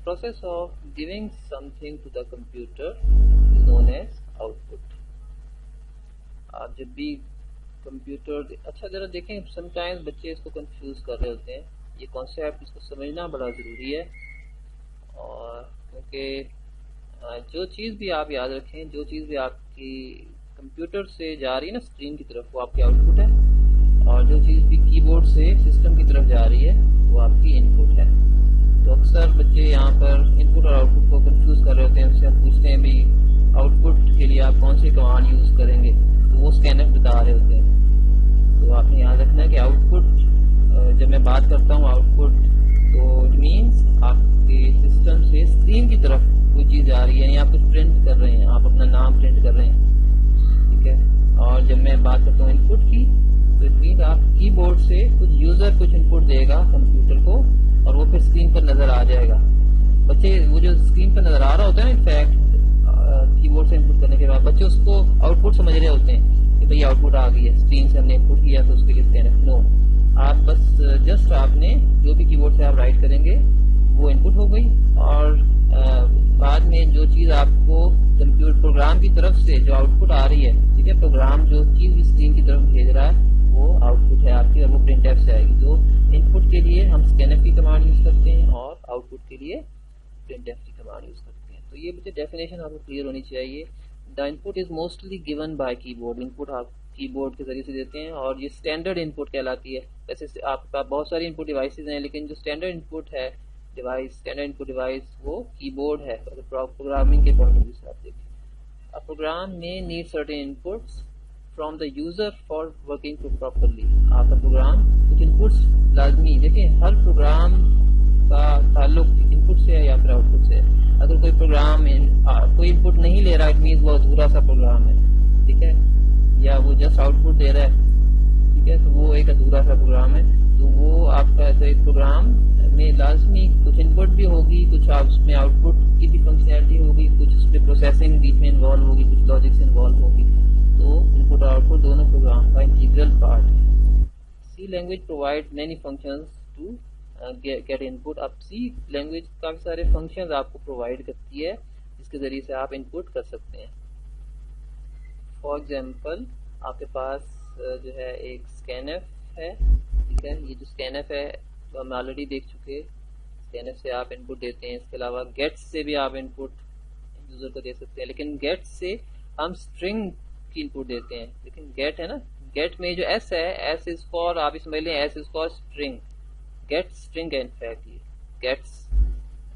process of giving something to the computer is known as output. آپ جب بھی computer اچھا ذرا دیکھیں سم ٹائمز بچے اس کو کنفیوز کر رہے ہوتے ہیں. یہ کانسیپٹ اس کو سمجھنا بڑا ضروری ہے، اور کیونکہ جو چیز بھی آپ یاد رکھیں، جو چیز بھی آپ کی کمپیوٹر سے جا رہی ہے نا اسکرین کی طرف، وہ آپ کی آؤٹ پٹ ہے، اور جو چیز بھی کی بورڈ سے سسٹم کی طرف جا رہی ہے وہ آپ کی ان پٹ ہے. تو اکثر بچے یہاں پر ان پٹ اور آؤٹ پٹ کو کنفیوز کر رہے ہوتے ہیں. اس سے ہم پوچھتے ہیں بھی آؤٹ پٹ کے لیے آپ کون سی کمانڈ یوز کریں گے، تو وہ اسکینف بتا رہے ہوتے ہیں. تو آپ نے یاد رکھنا ہے کہ آؤٹ پٹ جب میں بات کرتا ہوں آؤٹ پٹ تو اٹ مینس آپ کے سسٹم سے اسکرین کی طرف کوئی چیز آ رہی ہے، یعنی آپ کچھ پرنٹ کر رہے ہیں، آپ اپنا نام پرنٹ کر رہے ہیں، ٹھیک ہے. اور جب میں بات کرتا ہوں ان پٹ کی تو اٹ مینس آپ کی بورڈ سے کچھ یوزر کچھ ان پٹ دے گا کمپیوٹر کو، اور وہ پھر اسکرین پر نظر آ جائے گا. بچے وہ جو اسکرین پر نظر آ رہا ہوتا ہے نا انفیکٹ کی بورڈ سے ان پٹ کرنے کے بعد بچے اس کو آؤٹ پٹ سمجھ رہے ہوتے ہیں کہ بھائی آؤٹ پٹ آ گئی ہے، اسکرین سے ہم نے ان پٹ کیا تو اس کے لیے اسکینف. نو، آپ بس جسٹ آپ نے جو بھی کی بورڈ سے آپ رائٹ کریں گے وہ ان پٹ ہو گئی، اور بعد میں جو چیز آپ کو کمپیوٹر پروگرام کی طرف سے جو آؤٹ پٹ آ رہی ہے، ٹھیک ہے، پروگرام جو چیز بھی اسکرین کی طرف بھیج رہا ہے وہ آؤٹ پٹ ہے آپ کی، اور وہ پرنٹ ایف سے آئے گی. تو ان پٹ کے لیے ہم اسکینف کی کمانڈ یوز کرتے ہیں اور آؤٹ پٹ کے لیے پرنٹ ایف کی کمانڈ یوز کرتے ہیں. تو یہ مجھے ڈیفینیشن آپ کو کلیئر ہونی چاہیے. دا ان پٹ از موسٹلی گیون بائی کی بورڈ. ان پٹ آپ کی بورڈ کے ذریعے سے دیتے ہیں، اور یہ اسٹینڈرڈ ان پٹ کہلاتی ہے. ویسے آپ کے پاس بہت ساری ان پٹ ڈیوائسز ہیں، لیکن جو اسٹینڈرڈ ان پٹ ہے ڈیوائس، اسٹینڈرڈ ان پٹ ڈیوائس وہ کی بورڈ ہے. پروگرامنگ کے پوائنٹ آف ویو سے آپ دیکھیں، A program may need certain inputs from the user for working properly. آپ کا پروگرام کچھ انپٹس لازمی، دیکھیں ہر پروگرام کا تعلق انپٹ سے ہے یا پھر آؤٹ پٹ سے ہے. اگر کوئی پروگرام کوئی انپٹ نہیں لے رہا، اٹ مینس وہ ادھورا سا پروگرام ہے، ٹھیک ہے، یا وہ جسٹ آؤٹ پٹ دے رہا ہے، ٹھیک ہے، تو وہ ایک ادھورا سا پروگرام ہے. تو وہ آپ کا ایک پروگرام میں لازمی کچھ انپٹ بھی ہوگی، کچھ آپ اس میں آؤٹ پٹ کی بھی فنکشنلٹی ہوگی، کچھ اس میں پروسیسنگ بیچ میں انوالو ہوگی، کچھ لاجکس انوالو ہوگی. تو انپٹ اور آؤٹ پٹ دونوں پروگرام کا انٹیگرل پارٹ ہے. C language provide many functions to get input. اب سی لینگویج کافی سارے فنکشنز آپ کو پرووائڈ کرتی ہے جس کے ذریعے سے آپ انپٹ کر سکتے ہیں. فار ایگزامپل آپ کے پاس جو ہے ایک اسکینف ہے، ٹھیک ہے. یہ جو اسکینف ہے تو ہم آلریڈی دیکھ چکے، اسکینف سے آپ انپٹ دیتے ہیں. اس کے علاوہ گیٹ سے بھی آپ انپٹ یوزر کو دے سکتے ہیں، لیکن گیٹ سے ہم اسٹرنگ کی انپٹ دیتے ہیں. لیکن گیٹ ہے نا، گیٹ میں جو ایس ہے، ایس از فار، آپ سمجھ لیں s is for string. Get string ہے انفیکٹ، یہ گیٹس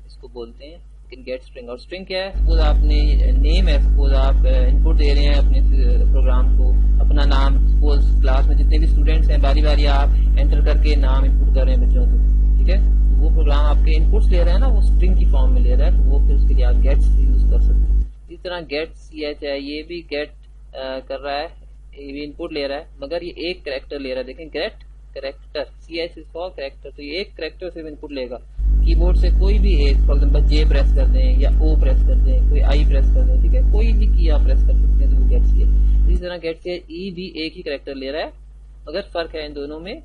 اس کو بولتے ہیں، لیکن گیٹ اسٹرنگ. اور اسٹرنگ کیا ہے؟ سپوز آپ نے نیم ہے، سپوز آپ انپٹ دے رہے ہیں اپنے پروگرام کو، اپنا نام، سپوز کلاس میں جتنے بھی اسٹوڈینٹس ہیں باری باری آپ انٹر کر کے نام انپٹ کر رہے ہیں بچوں کو، ٹھیک ہے. وہ پروگرام آپ کے انپٹس لے رہا ہے نا، وہ اسٹرنگ کی فارم میں لے رہا ہے، تو وہ پھر اس کے لیے آپ گیٹس یوز کر سکتے ہیں. اسی طرح گیٹ سی ایچ ہے، یہ بھی گیٹ کر رہا ہے، یہ بھی انپٹ لے رہا ہے، مگر یہ ایک کریکٹر لے رہا ہے. دیکھیں get character, c h is for character, تو یہ ایک کریکٹر سے انپٹ لے گا. کی بورڈ سے کوئی بھی ایک، فار ایگزامپل جے پریس کر دیں یا او پریس کر دیں، کوئی آئی پریس کر دیں، ٹھیک ہے، کوئی بھی کی آپ پریس کر سکتے ہیں، تو وہ گیٹ سی ہے. اسی طرح گیٹ سی ای بھی ایک ہی کریکٹر لے رہا ہے، مگر فرق ہے ان دونوں میں،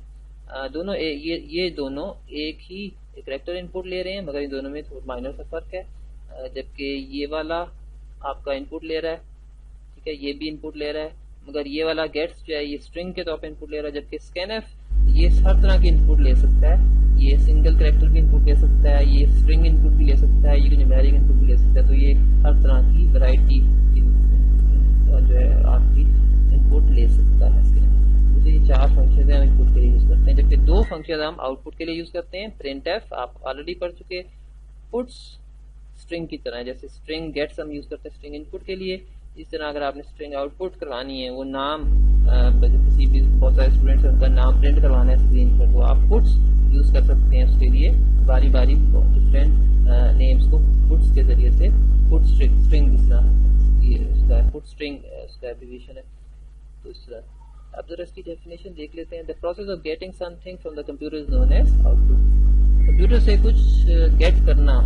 دونوں یہ دونوں ایک ہی کریکٹر انپٹ لے رہے ہیں، مگر ان دونوں میں تھوڑا مائنر سا فرق ہے. جبکہ یہ والا آپ کا انپٹ لے رہا ہے، ٹھیک ہے، یہ بھی انپٹ لے رہا ہے، مگر یہ والا گیٹس جو ہے یہ اسٹرنگ کے طور پہ انپٹ لے رہا ہے. جبکہ اسکینف یہ ہر طرح کی انپٹ لے سکتا ہے، یہ سنگل کریکٹر بھی انپٹ لے سکتا ہے، یہ اسٹرنگ انپٹ بھی لے سکتا ہے، یہ نیومیرک انپٹ بھی لے سکتا ہے. تو یہ ہر طرح کی ورائٹی جو ہے آپ کی انپٹ لے سکتا ہے. مجھے یہ 4 فنکشنز ہیں ہم انپٹ کے لیے یوز کرتے ہیں، جبکہ 2 فنکشنز ہم آؤٹ پٹ کے لیے یوز کرتے ہیں. پرنٹ ایف آپ آلریڈی پڑھ چکے، پٹس اسٹرنگ کی طرح، جیسے اسٹرنگ گیٹس ہم یوز کرتے ہیں اسٹرنگ انپٹ کے لیے. اس طرح اگر آپ نے اسٹرنگ آؤٹ پٹ کروانی ہے، وہ نام کسی بھی بہت سارے اسٹوڈنٹس ہیں ان کا نام پرنٹ کروانا ہے اسکرین پر، تو آپ پٹس یوز کر سکتے ہیں اس کے لیے. باری باری ڈفرینٹ نیمز کو پٹس کے ذریعے سے، پٹ اسٹرنگ جس طرح یہ اس کا پٹ اسٹرنگ اس کا ایبریویشن ہے. تو اس طرح اب ذرا اس کی ڈیفینیشن دیکھ لیتے ہیں. The process of getting something from the computer is known as output. Computer سے کچھ گیٹ کرنا،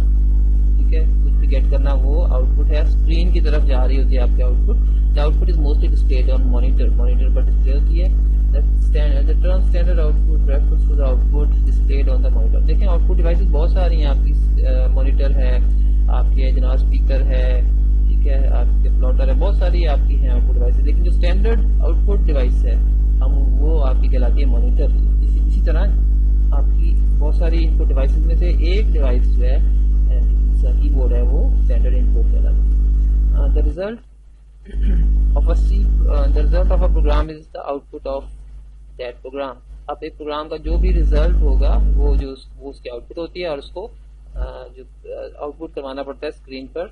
ٹھیک ہے، کچھ بھی گیٹ کرنا وہ آؤٹ پٹ ہے. اسکرین کی طرف جا رہی ہوتی ہے آپ کی out put. The out put is mostly displayed on monitor, monitor per display ہوتی ہے. The term standard output refers to the output displayed on the monitor. دیکھیں آؤٹ پٹ ڈیوائسز بہت ساری ہیں آپ کی, مانیٹر ہے آپ کے جناب, اسپیکر ہے, ٹھیک ہے, آپ کے پلاٹر ہے, بہت ساری آپ کی ہیں آؤٹ پٹ ڈیوائسز, لیکن جو اسٹینڈرڈ آؤٹ پٹ ڈیوائس ہے وہ آپ کی کہلاتی ہے مانیٹر. اسی طرح آپ کی بہت ساری ان پٹ ڈیوائسز میں سے ایک ڈیوائس جو ہے کی بورڈ ہے وہ اسٹینڈرڈ ان پٹ کہلاتا ہے. The result of a program is the output of that program. اب ایک پروگرام کا جو بھی ریزلٹ ہوگا وہ اس کی آؤٹ پٹ ہوتی ہے, اور اس کو جو آؤٹ پٹ کروانا پڑتا ہے اسکرین پر,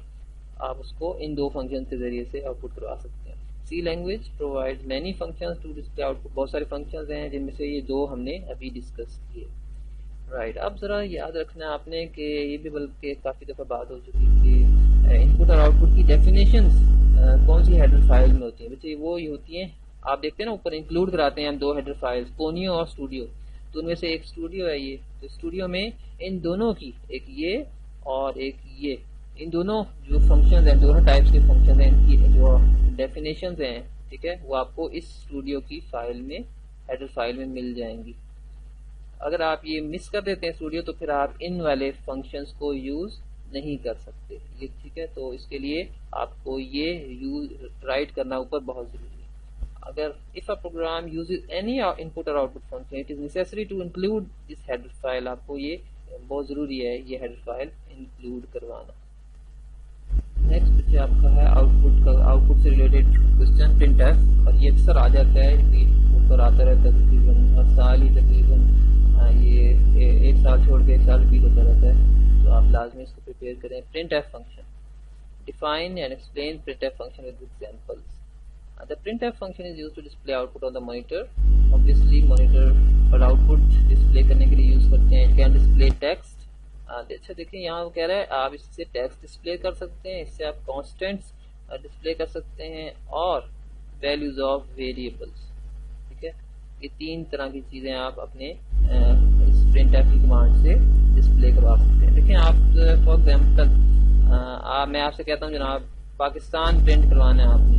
آپ اس کو ان دو فنکشن کے ذریعے سے آؤٹ پٹ کروا سکتے ہیں. C language provide many functions to display output. بہت سارے فنکشنز ہیں جن میں سے یہ دو ہم نے ابھی ڈسکس کیے. رائٹ, اب ذرا یاد رکھنا ہے آپ نے کہ یہ بھی بلکہ کافی دفعہ بات ہو چکی کہ ان پٹ اور آؤٹ پٹ کی ڈیفینیشنز کون سی ہیڈر فائل میں ہوتی ہیں. بچے وہ یہ ہوتی ہیں, آپ دیکھتے ہیں نا اوپر انکلوڈ کراتے ہیں ہم دو ہیڈر فائلز, کونیو اور اسٹوڈیو. تو ان میں سے ایک اسٹوڈیو ہے, یہ تو اسٹوڈیو میں ان دونوں کی, ایک یہ اور ایک یہ, ان دونوں جو فنکشنز ہیں, دونوں ٹائپس کے فنکشنز ہیں, ان کی جو ڈیفینیشنز ہیں, ٹھیک ہے, وہ آپ کو اس اسٹوڈیو کی فائل میں, ہیڈر فائل میں مل جائیں گی. اگر آپ یہ مس کر دیتے ہیں اسٹوڈیو تو پھر آپ ان والے فنکشنز کو یوز نہیں کر سکتے, یہ ٹھیک ہے. تو اس کے لیے آپ کو یہ رائٹ کرنا اوپر بہت ضروری ہے. اگر if a program uses any input or output function it is necessary to include this header file. آپ کو یہ بہت ضروری ہے یہ header file انکلوڈ کروانا. نیکسٹ بچے آپ کا ہے آؤٹ پٹ سے ریلیٹڈ کوشچن پرنٹ ایف, اور یہ اکثر آ جاتا ہے, اوپر آتا رہتا ہے تقریباً ہر سال ہی, تقریباً یہ ایک سال چھوڑ کے ایک سال ریپیٹ ہوتا رہتا ہے, تو آپ لازمی اس کو پریپیئر کریں. Print f function, define and explain printf function with examples. The printf function is used to display output on the monitor. Obviously monitor per output display کرنے کے لیے یوز کرتے ہیں. It can display text. اچھا دیکھیں یہاں وہ کہہ رہا ہے آپ اس سے ٹیکسٹ ڈسپلے کر سکتے ہیں, اس سے آپ کانسٹنٹس ڈسپلے کر سکتے ہیں, اور ویلیوز آف ویریبلس, ٹھیک ہے. یہ تین طرح کی چیزیں آپ اپنے اس پرنٹ ایف کی کمانڈ سے ڈسپلے کروا سکتے ہیں. دیکھیں آپ فار ایگزامپل میں آپ سے کہتا ہوں جناب پاکستان پرنٹ کروانا ہے آپ نے,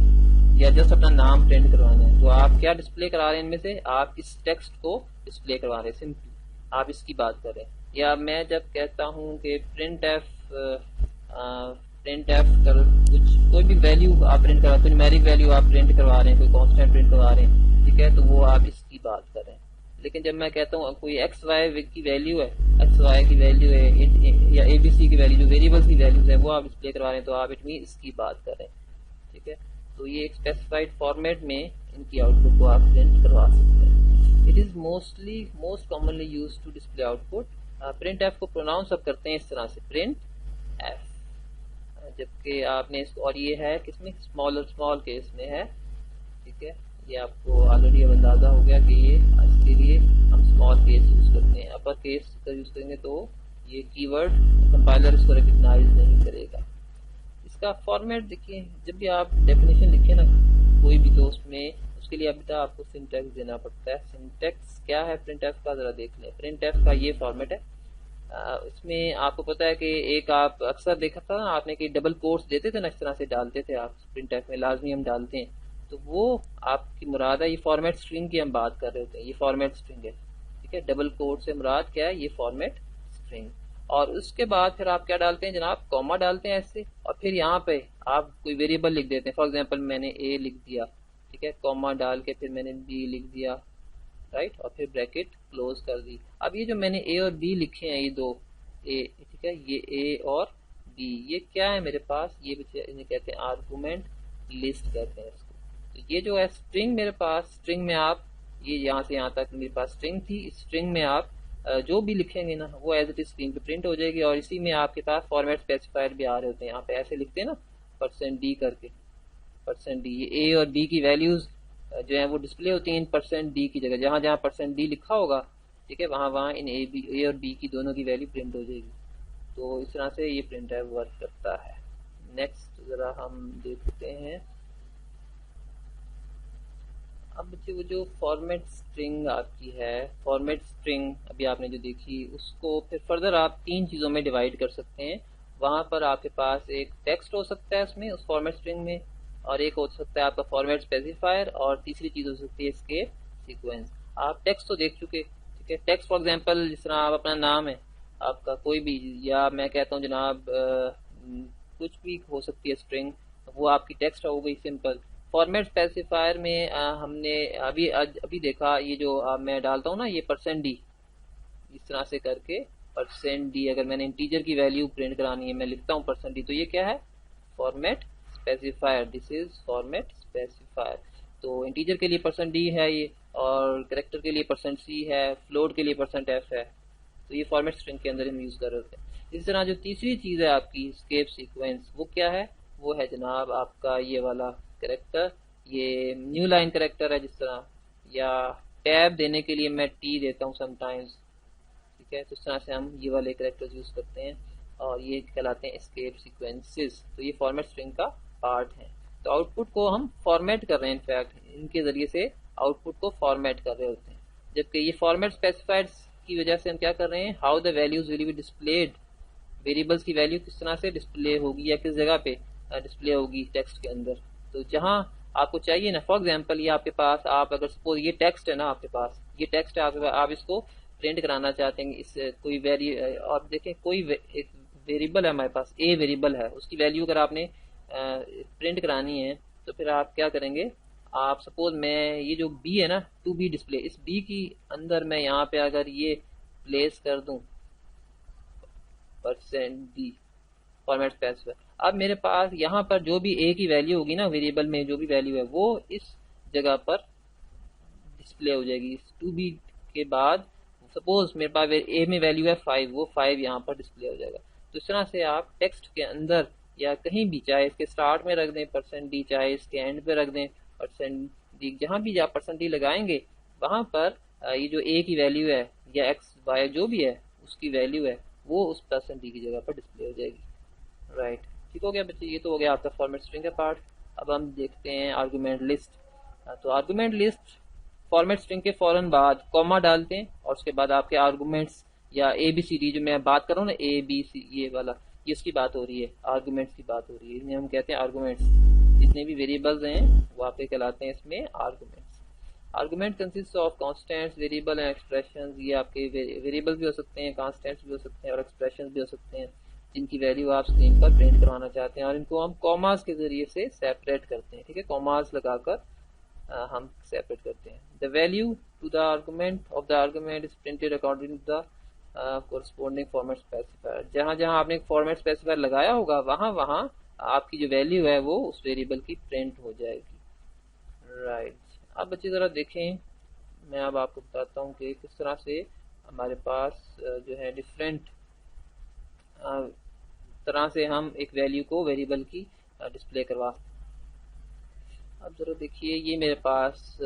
یا جسٹ اپنا نام پرنٹ کروانا ہے, تو آپ کیا ڈسپلے کرا رہے ہیں ان میں سے, آپ اس ٹیکسٹ کو ڈسپلے کروا رہے ہیں, سمپلی آپ اس کی بات کر رہے ہیں. یا میں جب کہتا ہوں کہ پرنٹ ایف کچھ کوئی بھی ویلیو آپ پرنٹ کروا, کوئی نیومیرک ویلیو آپ پرنٹ کروا رہے ہیں, کوئی کانسٹنٹ پرنٹ کروا رہے ہیں, ٹھیک ہے, تو وہ آپ اس کی بات کر رہے ہیں. لیکن جب میں کہتا ہوں کوئی ایکس وائی کی ویلیو ہے, ایکس وائی کی ویلیو ہے, یا اے بی سی کی ویلیو, جو ویریبلس کی ویلیوز ہیں وہ آپ ڈسپلے کروا رہے ہیں, تو آپ اٹ مین اس کی بات کر رہے ہیں, ٹھیک ہے. تو یہ ایک اسپیسیفائڈ فارمیٹ میں ان کی آؤٹ پٹ کو آپ پرنٹ کروا سکتے ہیں. It is most commonly use to display output. Print f کو پروناؤنس اب کرتے ہیں اس طرح سے, پرنٹ ایف, جبکہ آپ نے اس کو, اور یہ ہے کس میں, اسمال کیس میں ہے, ٹھیک ہے. یہ آپ کو آلریڈی اب اندازہ ہو گیا کہ یہ اس کے لیے ہم اسمال کیس یوز کرتے ہیں. اپر کیس کا یوز کریں گے تو یہ کی ورڈ کمپائلر اس کو ریکگنائز نہیں کرے گا. اس کا فارمیٹ دیکھیے, جب بھی آپ ڈیفینیشن لکھیں نا کوئی بھی, تو اس کے لیے ابھی آپ کو سنٹیکس دینا پڑتا ہے. سنٹیکس کیا ہے پرنٹ ایف کا, ذرا دیکھ لیں. پرنٹ ایف کا یہ فارمیٹ ہے, اس میں آپ کو پتا ہے کہ ایک آپ اکثر دیکھا تھا نا آپ نے کہ ڈبل کوٹس دیتے تھے نا, اس طرح سے ڈالتے تھے آپ پرنٹ ایف میں, لازمی ہم ڈالتے ہیں. تو وہ آپ کی مراد ہے, یہ فارمیٹ اسٹرنگ کی ہم بات کر رہے ہوتے ہیں, یہ فارمیٹ اسٹرنگ ہے, ٹھیک ہے. ڈبل کوٹ سے مراد کیا ہے, یہ فارمیٹ اسٹرنگ. اور اس کے بعد پھر آپ کیا ڈالتے ہیں جناب, کوما ڈالتے ہیں ایسے, اور پھر یہاں پہ آپ کوئی ویریبل لکھ دیتے ہیں. فار ایگزامپل میں نے اے لکھ دیا, ٹھیک ہے, کوما ڈال کے پھر میں نے بی لکھ دیا, رائٹ, اور پھر بریکٹ کلوز کر دی. اب یہ جو میں نے اے اور بی لکھے ہیں, یہ دو اے, ٹھیک ہے, یہ اے اور بی, یہ کیا ہے میرے پاس, یہ انہیں کہتے ہیں آرگومنٹ لسٹ کہتے ہیں اس کو. تو یہ جو ہے اسٹرنگ میرے پاس, اسٹرنگ میں آپ یہ یہاں سے یہاں تک میرے پاس اسٹرنگ تھی, اس اسٹرنگ میں آپ جو بھی لکھیں گے نا وہ ایز اٹ از اسکرین پہ پرنٹ ہو جائے گی. اور اسی میں آپ کے پاس فارمیٹ اسپیسیفائر بھی آ رہے ہوتے ہیں, یہاں پہ ایسے لکھتے ہیں نا %d کر کے, %d, یہ اے اور بی کی ویلیوز جو ہیں وہ ڈسپلے ہوتی ہیں ان %d کی جگہ, جہاں جہاں %d لکھا ہوگا, ٹھیک ہے, وہاں ان اے اور بی کی دونوں کی ویلیو پرنٹ ہو جائے گی. تو اس طرح سے یہ پرنٹ ایف ورک کرتا ہے. نیکسٹ ذرا ہم دیکھتے ہیں. اب بچے وہ جو فارمیٹ اسٹرنگ آپ کی ہے, فارمیٹ اسٹرنگ ابھی آپ نے جو دیکھی, اس کو پھر فردر آپ تین چیزوں میں ڈیوائڈ کر سکتے ہیں. وہاں پر آپ کے پاس ایک ٹیکسٹ ہو سکتا ہے اس میں, اس فارمیٹ اسٹرنگ میں, اور ایک ہو سکتا ہے آپ کا فارمیٹ اسپیسیفائر, اور تیسری چیز ہو سکتی ہے اسکیپ سیکوینس. آپ ٹیکسٹ تو دیکھ چکے، ٹھیک ہے. ٹیکسٹ فار ایگزامپل جس طرح آپ اپنا نام ہے آپ کا کوئی بھی، یا میں کہتا ہوں جناب کچھ بھی ہو سکتی ہے اسٹرنگ، وہ آپ کی ٹیکسٹ ہو گئی سمپل. فارمیٹ اسپیسیفائر میں ہم نے ابھی دیکھا، یہ جو میں ڈالتا ہوں نا یہ %d، اس طرح سے کر کے %d، اگر میں نے انٹیجر کی ویلیو پرنٹ کرانی ہے میں لکھتا ہوں %d، تو یہ کیا ہے؟ Format specifier. This is format specifier. تو انٹیجر کے لیے %d ہے یہ، اور کریکٹر کے لیے %c ہے، فلوٹ کے لیے %f ہے. تو یہ فارمیٹ اسٹرنگ کے اندر ہم یوز کر رہے ہوتے ہیں. اس طرح جو تیسری چیز ہے آپ کی اسکیپ سیکوینس، وہ کیا ہے؟ وہ ہے جناب آپ کا یہ والا کریکٹر، یہ نیو لائن کریکٹر ہے جس طرح، یا ٹیب دینے کے لیے میں ٹی دیتا ہوں سم ٹائمز، ٹھیک ہے. تو اس طرح سے ہم یہ والے کریکٹرز یوز کرتے ہیں، اور یہ کہلاتے ہیں اسکیپ سیکوینسز. تو یہ فارمیٹ اسٹرنگ کا پارٹ ہے. تو آؤٹ پٹ کو ہم فارمیٹ کر رہے ہیں، انفیکٹ ان کے ذریعے سے آؤٹ پٹ کو فارمیٹ کر رہے ہوتے ہیں. جبکہ یہ فارمیٹ اسپیسیفائڈ کی وجہ سے ہم کیا کر رہے ہیں؟ How the values will be displayed, variables کی ویلیو کس طرح سے ڈسپلے ہوگی یا کس جگہ پہ ڈسپلے ہوگی ٹیکسٹ کے اندر. تو جہاں آپ کو چاہیے نا، فار ایگزامپل یہ آپ کے پاس، آپ اگر سپوز یہ ٹیکسٹ ہے نا آپ کے پاس، یہ ٹیکسٹ ہے آپ اس کو پرنٹ کرانا چاہتے ہیں، اس کوئی آپ دیکھیں کوئی ایک ویریبل ہے ہمارے پاس، اے ویریبل ہے، اس کی ویلیو اگر آپ نے پرنٹ کرانی ہے تو پھر آپ کیا کریں گے؟ آپ سپوز میں یہ جو بی ہے نا، ٹو بی ڈسپلے، اس بی کی اندر میں یہاں پہ اگر یہ پلیس کر دوں %d فارمیٹ اسپیسیفائر، اب میرے پاس یہاں پر جو بھی اے کی ویلیو ہوگی نا، ویریبل میں جو بھی ویلیو ہے وہ اس جگہ پر ڈسپلے ہو جائے گی. 2b کے بعد سپوز میرے پاس اے میں ویلیو ہے 5، وہ 5 یہاں پر ڈسپلے ہو جائے گا. تو اس طرح سے آپ ٹیکسٹ کے اندر یا کہیں بھی، چاہے اس کے سٹارٹ میں رکھ دیں %d، چاہے اس کے اینڈ پہ رکھ دیں %d، جہاں بھی آپ %d لگائیں گے وہاں پر یہ جو اے کی ویلیو ہے یا ایکس وائی جو بھی ہے اس کی ویلیو ہے وہ اس %d کی جگہ پر ڈسپلے ہو جائے گی. رائٹ، ٹھیک ہو گیا بچے؟ یہ تو ہو گیا آپ کا فارمیٹ اسٹرنگ کا پارٹ. اب ہم دیکھتے ہیں آرگومنٹ لسٹ. تو آرگومنٹ لسٹ فارمیٹ اسٹرنگ کے فوراً بعد کوما ڈالتے ہیں، اور اس کے بعد آپ کے آرگومنٹس یا اے بی سی ڈی، جو میں بات کر رہا ہوں نا اے بی سی یہ والا، یہ اس کی بات ہو رہی ہے، آرگومنٹس کی بات ہو رہی ہے. انہیں ہم کہتے ہیں آرگومنٹس. جتنے بھی ویریبلز ہیں وہ آپ کے کہلاتے ہیں اس میں arguments. Argument consist of constants, variable and expressions. یہ آپ کے ویریبل بھی ہو سکتے ہیں، کانسٹینٹس بھی ہو سکتے ہیں، اور ایکسپریشنز بھی ہو سکتے ہیں جن کی ویلیو آپ اسکرین پر پرنٹ کروانا چاہتے ہیں، اور ان کو ہم کوماز کے ذریعے سے سیپریٹ کرتے ہیں. ٹھیک ہے، کوماز لگا کر ہم سیپریٹ کرتے ہیں. The value to the argument of the argument is printed according to the corresponding format specifier. جہاں جہاں آپ نے فارمیٹ اسپیسیفائر لگایا ہوگا وہاں وہاں آپ کی جو ویلیو ہے وہ اس ویریبل کی پرنٹ ہو جائے گی. رائٹ. اب بچے ذرا دیکھیں، میں اب آپ کو بتاتا ہوں کہ کس طرح سے ہمارے پاس جو ہے ڈفرینٹ طرح سے ہم ایک ویلیو کو ویریبل کی ڈسپلے کروا. اب ذرا دیکھیے، یہ میرے پاس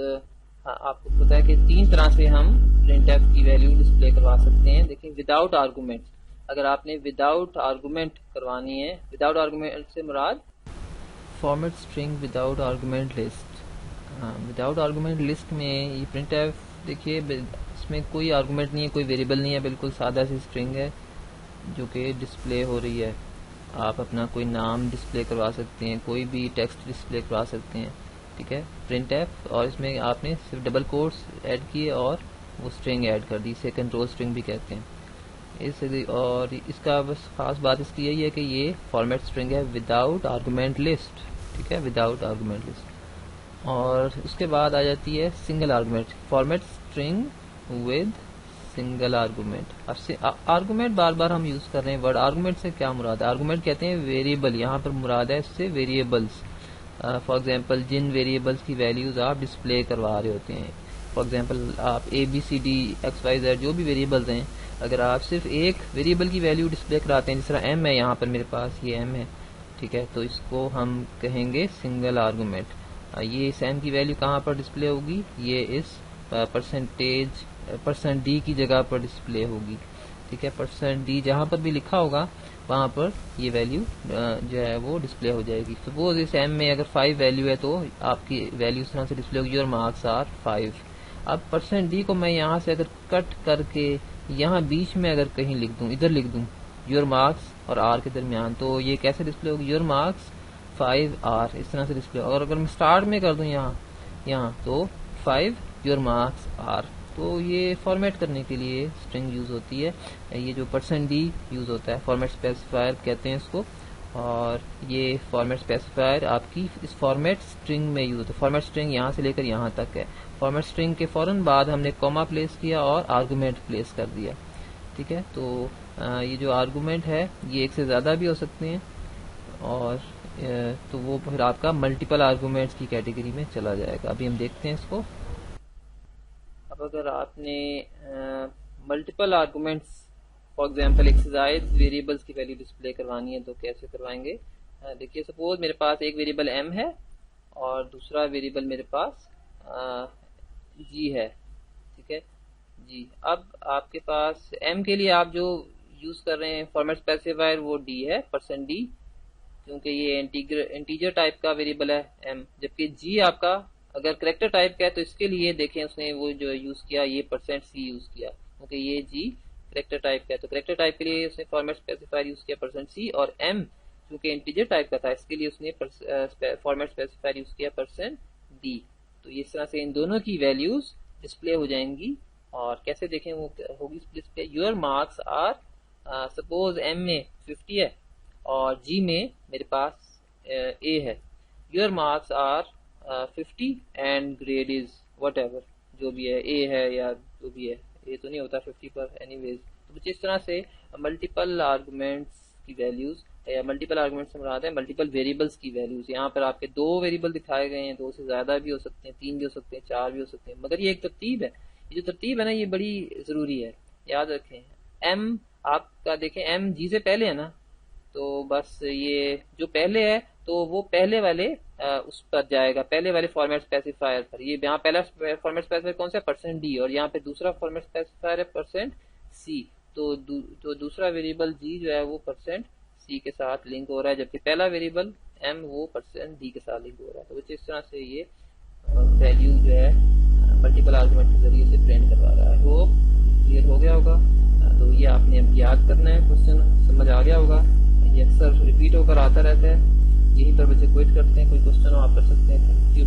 آپ کو پتا ہے کہ 3 طرح سے ہم پرنٹ ایف کی ویلیو ڈسپلے کروا سکتے ہیں. دیکھیں، وداؤٹ آرگومنٹ، اگر آپ نے وداؤٹ آرگومنٹ کروانی ہے، وداؤٹ آرگومنٹ سے مراد format string without argument list. Without argument list میں یہ پرنٹ ایف دیکھیے اس میں کوئی آرگومنٹ نہیں ہے، کوئی ویریبل نہیں ہے، بالکل سادہ سی اسٹرنگ ہے جو کہ ڈسپلے ہو رہی ہے. آپ اپنا کوئی نام ڈسپلے کروا سکتے ہیں، کوئی بھی ٹیکسٹ ڈسپلے کروا سکتے ہیں. ٹھیک ہے، پرنٹ ایف، اور اس میں آپ نے صرف ڈبل کوٹس ایڈ کیے اور وہ اسٹرنگ ایڈ کر دی، اسے کنٹرول اسٹرنگ بھی کہتے ہیں. اور اس کا بس خاص بات اس کی یہی ہے کہ یہ فارمیٹ اسٹرنگ ہے وداؤٹ آرگومنٹ لسٹ. ٹھیک ہے، وداؤٹ آرگومنٹ لسٹ. اور اس کے بعد آ جاتی ہے single argument, format string with single argument. اب آرگومنٹ بار بار ہم یوز کر رہے ہیں ورڈ. آرگومنٹ سے کیا مراد ہے؟ آرگومنٹ کہتے ہیں ویریبل، یہاں پر مراد ہے اس سے ویریبلس. فار ایگزامپل جن ویریبلس کی ویلیوز آپ ڈسپلے کروا رہے ہوتے ہیں، فار ایگزامپل آپ a b c d x y z جو بھی ویریبلز ہیں، اگر آپ صرف ایک ویریبل کی ویلیو ڈسپلے کراتے ہیں، جس طرح ایم ہے یہاں پر میرے پاس، یہ ایم ہے، ٹھیک ہے، تو اس کو ہم کہیں گے سنگل آرگومنٹ. یہ اس ایم کی ویلیو کہاں پر ڈسپلے ہوگی؟ یہ اس %d کی جگہ پر ڈسپلے ہوگی. ٹھیک ہے، %d جہاں پر بھی لکھا ہوگا وہاں پر یہ ویلیو جو ہے وہ ڈسپلے ہو جائے گی. سپوز اس ایم میں اگر 5 ویلیو ہے تو آپ کی ویلیو اس طرح سے ڈسپلے ہوگی، یور مارکس آر 5. اب %d کو میں یہاں سے اگر کٹ کر کے یہاں بیچ میں اگر کہیں لکھ دوں، ادھر لکھ دوں یور مارکس اور آر کے درمیان، تو یہ کیسے ڈسپلے ہوگی؟ یور مارکس 5 آر، اس طرح سے ڈسپلے. اور اگر میں اسٹارٹ میں کر دوں یہاں تو 5 یور مارکس آر. تو یہ فارمیٹ کرنے کے لیے اسٹرنگ یوز ہوتی ہے. یہ جو %d یوز ہوتا ہے فارمیٹ اسپیسیفائر کہتے ہیں اس کو, اور یہ فارمیٹ اسپیسیفائر آپ کی اس فارمیٹ اسٹرنگ میں یوز ہوتا ہے. فارمیٹ اسٹرنگ یہاں سے لے کر یہاں تک ہے. فارمیٹ اسٹرنگ کے فوراً بعد ہم نے کوما پلیس کیا اور آرگومنٹ پلیس کر دیا. ٹھیک ہے, تو یہ جو آرگومنٹ ہے یہ ایک سے زیادہ بھی ہو سکتے ہیں, اور تو وہ پھر آپ کا ملٹیپل آرگومنٹس کی کیٹیگری میں چلا جائے گا. ابھی ہم دیکھتے ہیں اس کو. اب اگر آپ نے ملٹیپل آرگومنٹس فار ایگزامپل ایک سے زائد ویریبلس کی ویلیو ڈسپلے کروانی ہے تو کیسے کروائیں گے؟ دیکھیے, سپوز میرے پاس ایک ویریبل m ہے اور دوسرا ویریبل میرے پاس g ہے. ٹھیک ہے جی, اب آپ کے پاس m کے لیے آپ جو یوز کر رہے ہیں فارمیٹ اسپیسیفائر وہ d ہے, %d, کیونکہ یہ انٹیجر ٹائپ کا ویریبل ہے m, جبکہ g آپ کا اگر کریکٹر ٹائپ کا ہے تو اس کے لیے دیکھیں اس نے وہ جو یوز کیا یہ %c یوز کیا, کیونکہ یہ g کریکٹر ٹائپ کا ہے. تو کریکٹر ٹائپ کے لیے اس نے فارمیٹ اسپیسیفائر یوز کیا %c, اور m کیونکہ انٹیجر ٹائپ کا تھا اس کے لیے اس نے فارمیٹ اسپیسیفائر یوز کیا %d. تو اس طرح سے ان دونوں کی ویلیوز ڈسپلے ہو جائیں گی. اور کیسے دیکھیں وہ ہوگی display? Your marks are, suppose m میں 50 ہے اور g میں میرے پاس a ہے. Your marks are 50 and grade is whatever, جو بھی ہے a ہے یا جو بھی ہے, یہ تو نہیں ہوتا 50 پر اینی ویز. تو اس طرح سے ملٹیپل آرگومنٹس کی ویلیوز, یا ملٹیپل آرگومنٹس سے مراد ہے ملٹیپل ویریبلس کی ویلیوز. یہاں پر آپ کے 2 ویریبل دکھائے گئے ہیں, 2 سے زیادہ بھی ہو سکتے ہیں, 3 بھی ہو سکتے ہیں, 4 بھی ہو سکتے ہیں, مگر یہ ایک ترتیب ہے. یہ جو ترتیب ہے نا یہ بڑی ضروری ہے, یاد رکھیں. m آپ کا دیکھیں m g سے پہلے ہے نا, تو بس یہ جو پہلے ہے تو وہ پہلے والے اس پر جائے گا, پہلے والے فارمیٹ اسپیسیفائر پر. یہ یہاں پہلا فارمیٹ اسپیسیفائر کون سا ہے %d, اور یہاں پہ دوسرا فارمیٹ اسپیسیفائر ہے %c. تو دوسرا ویریبل g جو ہے وہ %c کے ساتھ لنک ہو رہا ہے, جبکہ پہلا ویریبل m وہ %d کے ساتھ لنک ہو رہا ہے. تو اس طرح سے یہ ویلیو جو ہے ملٹیپل آرگومنٹ کے ذریعے سے پرنٹ کروا رہا ہے. ہوپ کلیئر ہو گیا ہوگا. تو یہ آپ نے اب یاد کرنا ہے, کوشچن سمجھ آ گیا ہوگا. یہ اکثر ریپیٹ ہو کر آتا رہتا ہے, یہیں پر بچے کوئٹ کرتے ہیں. کوئی کوشچن ہو آپ کر سکتے ہیں. Thank you.